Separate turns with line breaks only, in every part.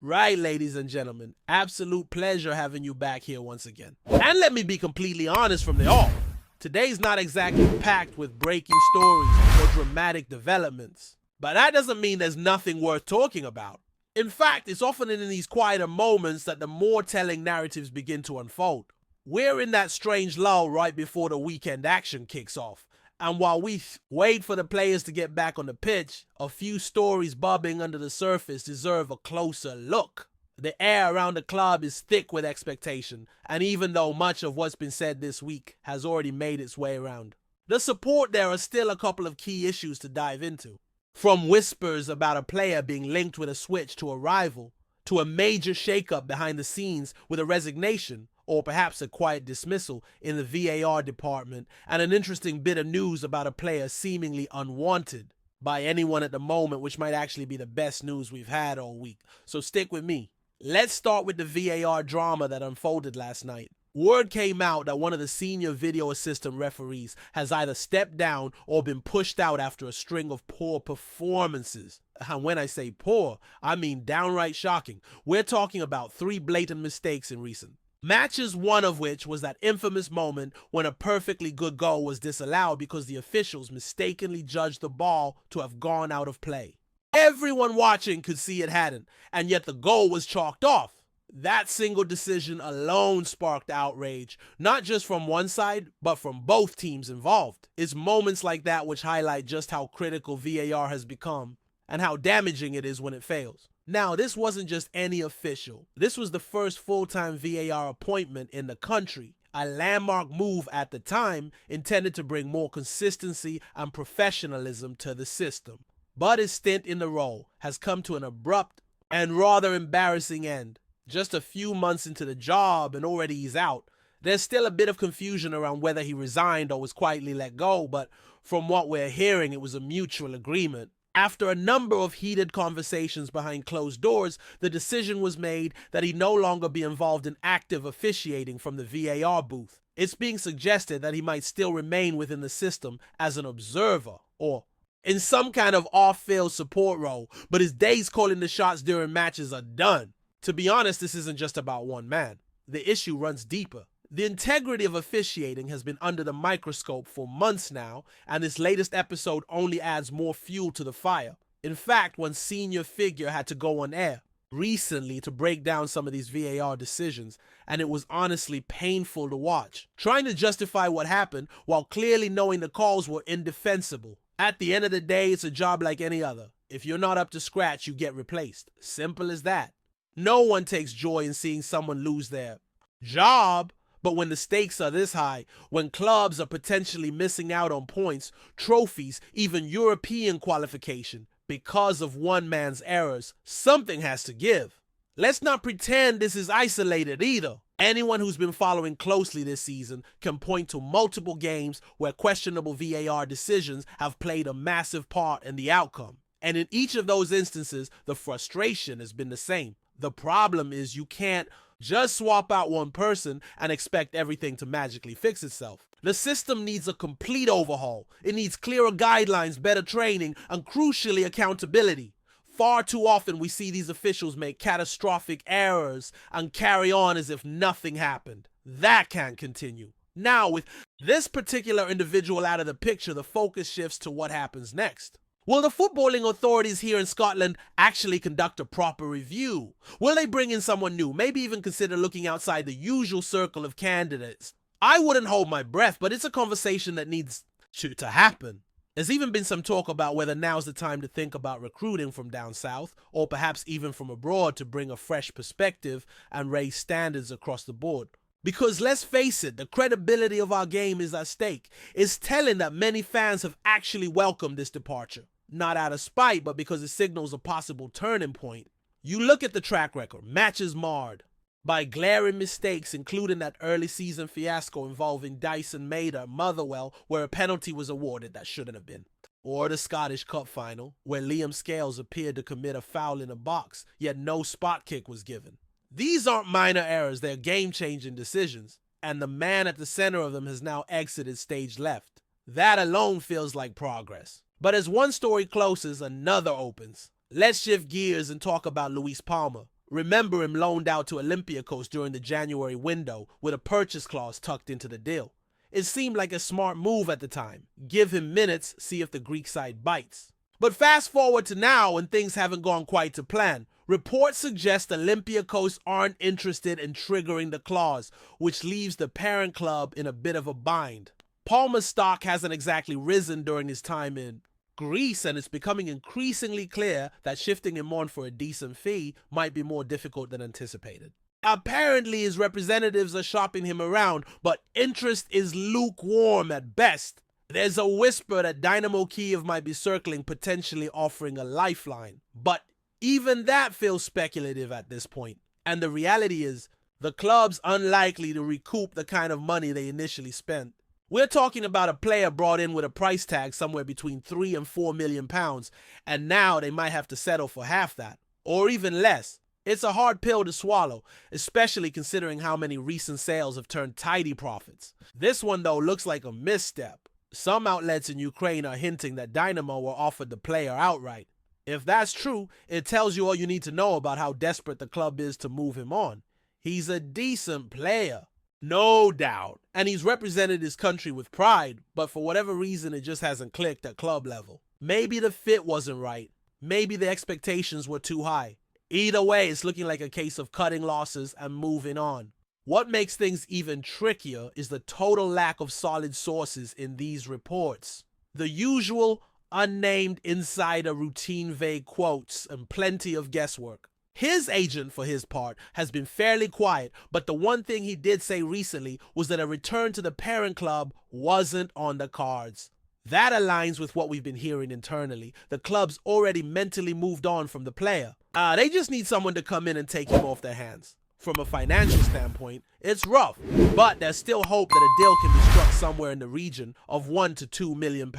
Right, ladies and gentlemen, absolute pleasure having you back here once again. And let me be completely honest from the off. Today's not exactly packed with breaking stories or dramatic developments. But that doesn't mean there's nothing worth talking about. In fact, it's often in these quieter moments that the more telling narratives begin to unfold. We're in that strange lull right before the weekend action kicks off. And while we wait for the players to get back on the pitch, a few stories bubbling under the surface deserve a closer look. The air around the club is thick with expectation, and even though much of what's been said this week has already made its way around, the support there are still a couple of key issues to dive into. From whispers about a player being linked with a switch to a rival, to a major shakeup behind the scenes with a resignation, or perhaps a quiet dismissal in the VAR department, and an interesting bit of news about a player seemingly unwanted by anyone at the moment, which might actually be the best news we've had all week. So stick with me. Let's start with the VAR drama that unfolded last night. Word came out that one of the senior video assistant referees has either stepped down or been pushed out after a string of poor performances. And when I say poor, I mean downright shocking. We're talking about 3 blatant mistakes in recent matches, one of which was that infamous moment when a perfectly good goal was disallowed because the officials mistakenly judged the ball to have gone out of play. Everyone watching could see it hadn't, and yet the goal was chalked off. That single decision alone sparked outrage, not just from one side, but from both teams involved. It's moments like that which highlight just how critical VAR has become and how damaging it is when it fails. Now, this wasn't just any official. This was the first full-time VAR appointment in the country, a landmark move at the time intended to bring more consistency and professionalism to the system. But his stint in the role has come to an abrupt and rather embarrassing end. Just a few months into the job and already he's out. There's still a bit of confusion around whether he resigned or was quietly let go, but from what we're hearing, it was a mutual agreement. After a number of heated conversations behind closed doors, the decision was made that he no longer be involved in active officiating from the VAR booth. It's being suggested that he might still remain within the system as an observer or in some kind of off-field support role, but his days calling the shots during matches are done. To be honest, this isn't just about one man. The issue runs deeper. The integrity of officiating has been under the microscope for months now, and this latest episode only adds more fuel to the fire. In fact, one senior figure had to go on air recently to break down some of these VAR decisions, and it was honestly painful to watch. Trying to justify what happened while clearly knowing the calls were indefensible. At the end of the day, it's a job like any other. If you're not up to scratch, you get replaced. Simple as that. No one takes joy in seeing someone lose their job. But when the stakes are this high, when clubs are potentially missing out on points, trophies, even European qualification, because of one man's errors, something has to give. Let's not pretend this is isolated either. Anyone who's been following closely this season can point to multiple games where questionable VAR decisions have played a massive part in the outcome. And in each of those instances, the frustration has been the same. The problem is you can't just swap out one person and expect everything to magically fix itself. The system needs a complete overhaul. It needs clearer guidelines, better training, and crucially accountability. Far too often we see these officials make catastrophic errors and carry on as if nothing happened. That can't continue. Now, with this particular individual out of the picture, the focus shifts to what happens next. Will the footballing authorities here in Scotland actually conduct a proper review? Will they bring in someone new? Maybe even consider looking outside the usual circle of candidates? I wouldn't hold my breath, but it's a conversation that needs to happen. There's even been some talk about whether now's the time to think about recruiting from down south, or perhaps even from abroad, to bring a fresh perspective and raise standards across the board. Because let's face it, the credibility of our game is at stake. It's telling that many fans have actually welcomed this departure. Not out of spite, but because it signals a possible turning point. You look at the track record, matches marred by glaring mistakes, including that early season fiasco involving Dyson Maida at Motherwell, where a penalty was awarded that shouldn't have been. Or the Scottish Cup final, where Liam Scales appeared to commit a foul in a box, yet no spot kick was given. These aren't minor errors, they're game-changing decisions, and the man at the center of them has now exited stage left. That alone feels like progress. But as one story closes, another opens. Let's shift gears and talk about Luis Palma. Remember him loaned out to Olympiacos during the January window with a purchase clause tucked into the deal. It seemed like a smart move at the time. Give him minutes, see if the Greek side bites. But fast forward to now when things haven't gone quite to plan. Reports suggest Olympiacos aren't interested in triggering the clause, which leaves the parent club in a bit of a bind. Palmer's stock hasn't exactly risen during his time in Greece, and it's becoming increasingly clear that shifting him on for a decent fee might be more difficult than anticipated. Apparently, his representatives are shopping him around, but interest is lukewarm at best. There's a whisper that Dynamo Kyiv might be circling, potentially offering a lifeline. But even that feels speculative at this point. And the reality is, the club's unlikely to recoup the kind of money they initially spent. We're talking about a player brought in with a price tag somewhere between £3 and £4 million, and now they might have to settle for half that, or even less. It's a hard pill to swallow, especially considering how many recent sales have turned tidy profits. This one, though, looks like a misstep. Some outlets in Ukraine are hinting that Dynamo were offered the player outright. If that's true, it tells you all you need to know about how desperate the club is to move him on. He's a decent player, no doubt, and he's represented his country with pride, but for whatever reason it just hasn't clicked at club level. Maybe the fit wasn't right. Maybe the expectations were too high. Either way, it's looking like a case of cutting losses and moving on. What makes things even trickier is the total lack of solid sources in these reports. The usual unnamed insider routine vague quotes and plenty of guesswork. His agent, for his part, has been fairly quiet, but the one thing he did say recently was that a return to the parent club wasn't on the cards. That aligns with what we've been hearing internally. The club's already mentally moved on from the player. They just need someone to come in and take him off their hands. From a financial standpoint, it's rough, but there's still hope that a deal can be struck somewhere in the region of £1 to £2 million.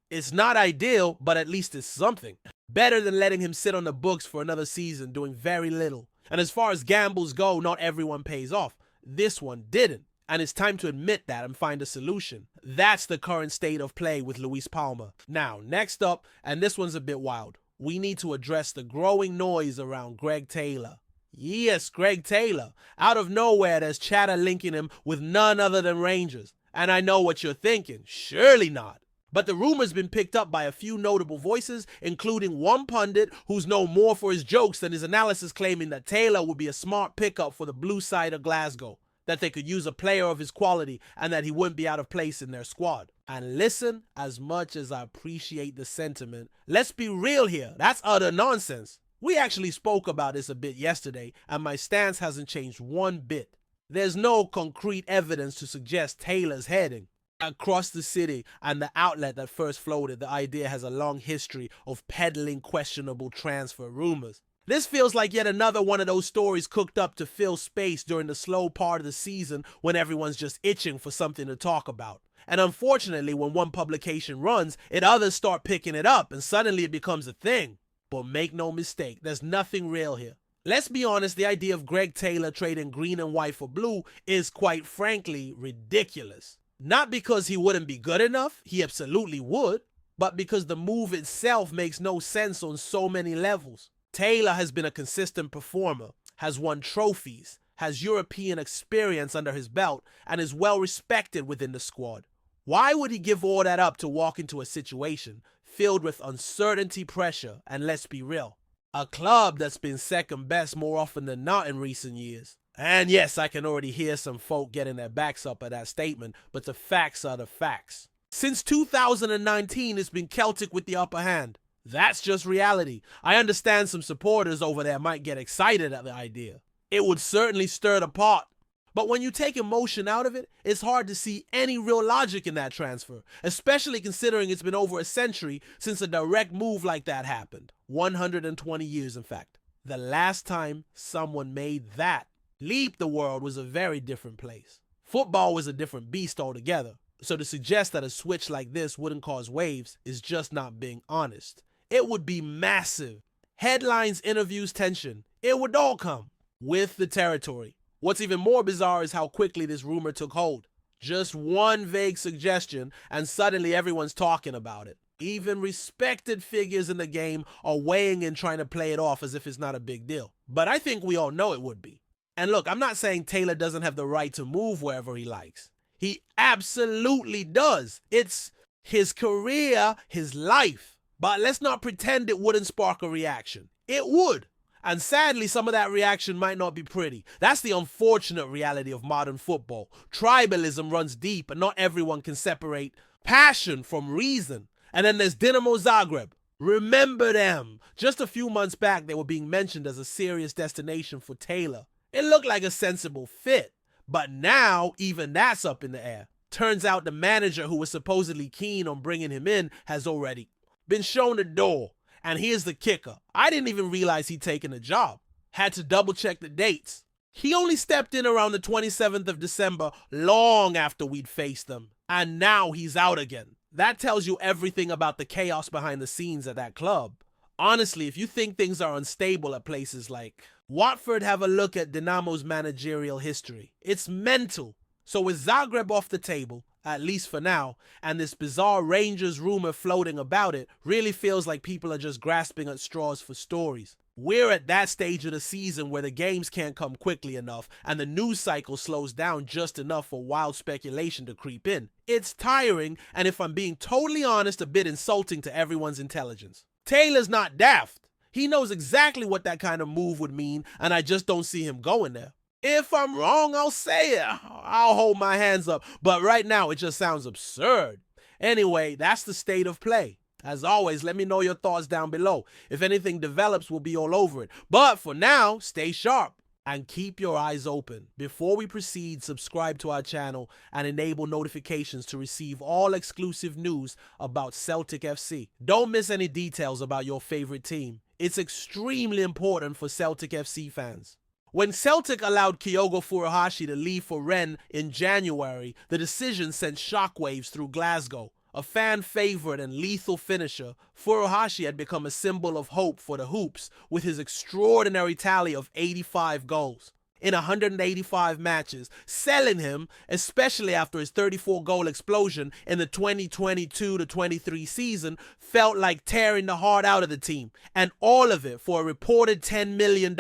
It's not ideal, but at least it's something. Better than letting him sit on the books for another season doing very little. And as far as gambles go, not everyone pays off. This one didn't. And it's time to admit that and find a solution. That's the current state of play with Luis Palma. Now, next up, and this one's a bit wild, we need to address the growing noise around Greg Taylor. Yes, Greg Taylor. Out of nowhere, there's chatter linking him with none other than Rangers. And I know what you're thinking. Surely not. But the rumor's been picked up by a few notable voices, including one pundit who's known more for his jokes than his analysis, claiming that Taylor would be a smart pickup for the blue side of Glasgow, that they could use a player of his quality and that he wouldn't be out of place in their squad. And listen, as much as I appreciate the sentiment, let's be real here, that's utter nonsense. We actually spoke about this a bit yesterday, and my stance hasn't changed one bit. There's no concrete evidence to suggest Taylor's heading. Across the city and the outlet that first floated, the idea has a long history of peddling questionable transfer rumors. This feels like yet another one of those stories cooked up to fill space during the slow part of the season when everyone's just itching for something to talk about. And unfortunately, when one publication runs, others start picking it up and suddenly it becomes a thing. But make no mistake, there's nothing real here. Let's be honest, the idea of Greg Taylor trading green and white for blue is quite frankly ridiculous. Not because he wouldn't be good enough, he absolutely would, but because the move itself makes no sense on so many levels. Taylor has been a consistent performer, has won trophies, has European experience under his belt, and is well respected within the squad. Why would he give all that up to walk into a situation filled with uncertainty, pressure, and let's be real, a club that's been second best more often than not in recent years? And yes, I can already hear some folk getting their backs up at that statement, but the facts are the facts. Since 2019, it's been Celtic with the upper hand. That's just reality. I understand some supporters over there might get excited at the idea. It would certainly stir the pot. But when you take emotion out of it, it's hard to see any real logic in that transfer, especially considering it's been over a century since a direct move like that happened. 120 years, in fact. The last time someone made that leap, the world was a very different place. Football was a different beast altogether. So to suggest that a switch like this wouldn't cause waves is just not being honest. It would be massive. Headlines, interviews, tension. It would all come with the territory. What's even more bizarre is how quickly this rumor took hold. Just one vague suggestion and suddenly everyone's talking about it. Even respected figures in the game are weighing in trying to play it off as if it's not a big deal. But I think we all know it would be. And look, I'm not saying Taylor doesn't have the right to move wherever he likes. He absolutely does. It's his career, his life. But let's not pretend it wouldn't spark a reaction. It would. And sadly, some of that reaction might not be pretty. That's the unfortunate reality of modern football. Tribalism runs deep and not everyone can separate passion from reason. And then there's Dinamo Zagreb. Remember them. Just a few months back, they were being mentioned as a serious destination for Taylor. It looked like a sensible fit. But now, even that's up in the air. Turns out the manager who was supposedly keen on bringing him in has already been shown the door. And here's the kicker. I didn't even realize he'd taken the job. Had to double check the dates. He only stepped in around the 27th of December, long after we'd faced them. And now he's out again. That tells you everything about the chaos behind the scenes at that club. Honestly, if you think things are unstable at places like Watford, have a look at Dinamo's managerial history. It's mental. So with Zagreb off the table, at least for now, and this bizarre Rangers rumor floating about it, really feels like people are just grasping at straws for stories. We're at that stage of the season where the games can't come quickly enough and the news cycle slows down just enough for wild speculation to creep in. It's tiring, and if I'm being totally honest, a bit insulting to everyone's intelligence. Taylor's not daft. He knows exactly what that kind of move would mean, and I just don't see him going there. If I'm wrong, I'll say it. I'll hold my hands up. But right now, it just sounds absurd. Anyway, that's the state of play. As always, let me know your thoughts down below. If anything develops, we'll be all over it. But for now, stay sharp and keep your eyes open. Before we proceed, subscribe to our channel and enable notifications to receive all exclusive news about Celtic FC. Don't miss any details about your favorite team. It's extremely important for Celtic FC fans. When Celtic allowed Kyogo Furuhashi to leave for Rennes in January, the decision sent shockwaves through Glasgow. A fan favorite and lethal finisher, Furuhashi had become a symbol of hope for the Hoops with his extraordinary tally of 85 goals in 185 matches, selling him, especially after his 34-goal explosion in the 2022-23 season, felt like tearing the heart out of the team. And all of it for a reported $10 million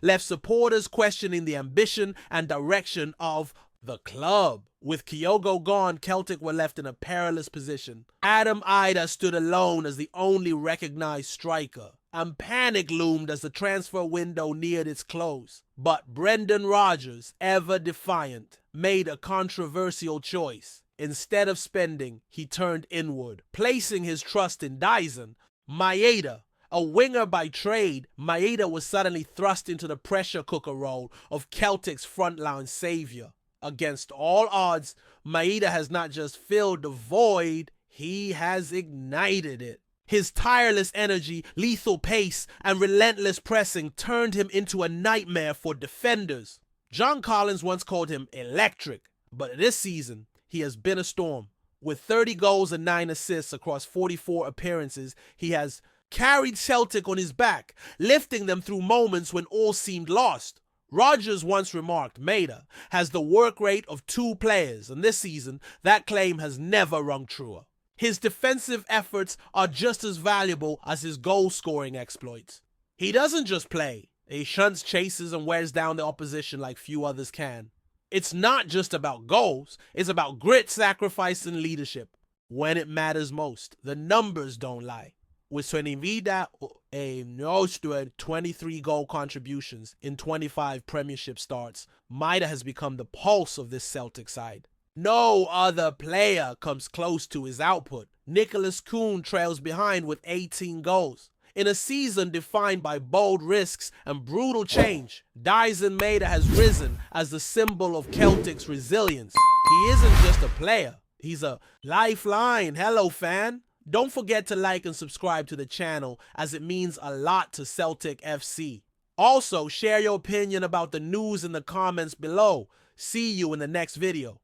left supporters questioning the ambition and direction of the club. With Kyogo gone, Celtic were left in a perilous position. Adam Ida stood alone as the only recognized striker, and panic loomed as the transfer window neared its close. But Brendan Rodgers, ever defiant, made a controversial choice. Instead of spending, he turned inward, placing his trust in Dyson. Maeda, a winger by trade, Maeda was suddenly thrust into the pressure cooker role of Celtic's frontline savior. Against all odds, Maeda has not just filled the void, he has ignited it. His tireless energy, lethal pace, and relentless pressing turned him into a nightmare for defenders. John Collins once called him electric, but this season, he has been a storm. With 30 goals and 9 assists across 44 appearances, he has carried Celtic on his back, lifting them through moments when all seemed lost. Rodgers once remarked Maeda has the work rate of 2 players, and this season, that claim has never rung truer. His defensive efforts are just as valuable as his goal-scoring exploits. He doesn't just play. He shunts chases and wears down the opposition like few others can. It's not just about goals, it's about grit, sacrifice, and leadership. When it matters most, the numbers don't lie. With su vida a nostra 23 goal contributions in 25 Premiership starts, Maeda has become the pulse of this Celtic side. No other player comes close to his output. Nicholas Kuhn trails behind with 18 goals. In a season defined by bold risks and brutal change, Dyson Maeda has risen as the symbol of Celtic's resilience. He isn't just a player, he's a lifeline. Hello, fan. Don't forget to like and subscribe to the channel as it means a lot to Celtic FC. Also, share your opinion about the news in the comments below. See you in the next video.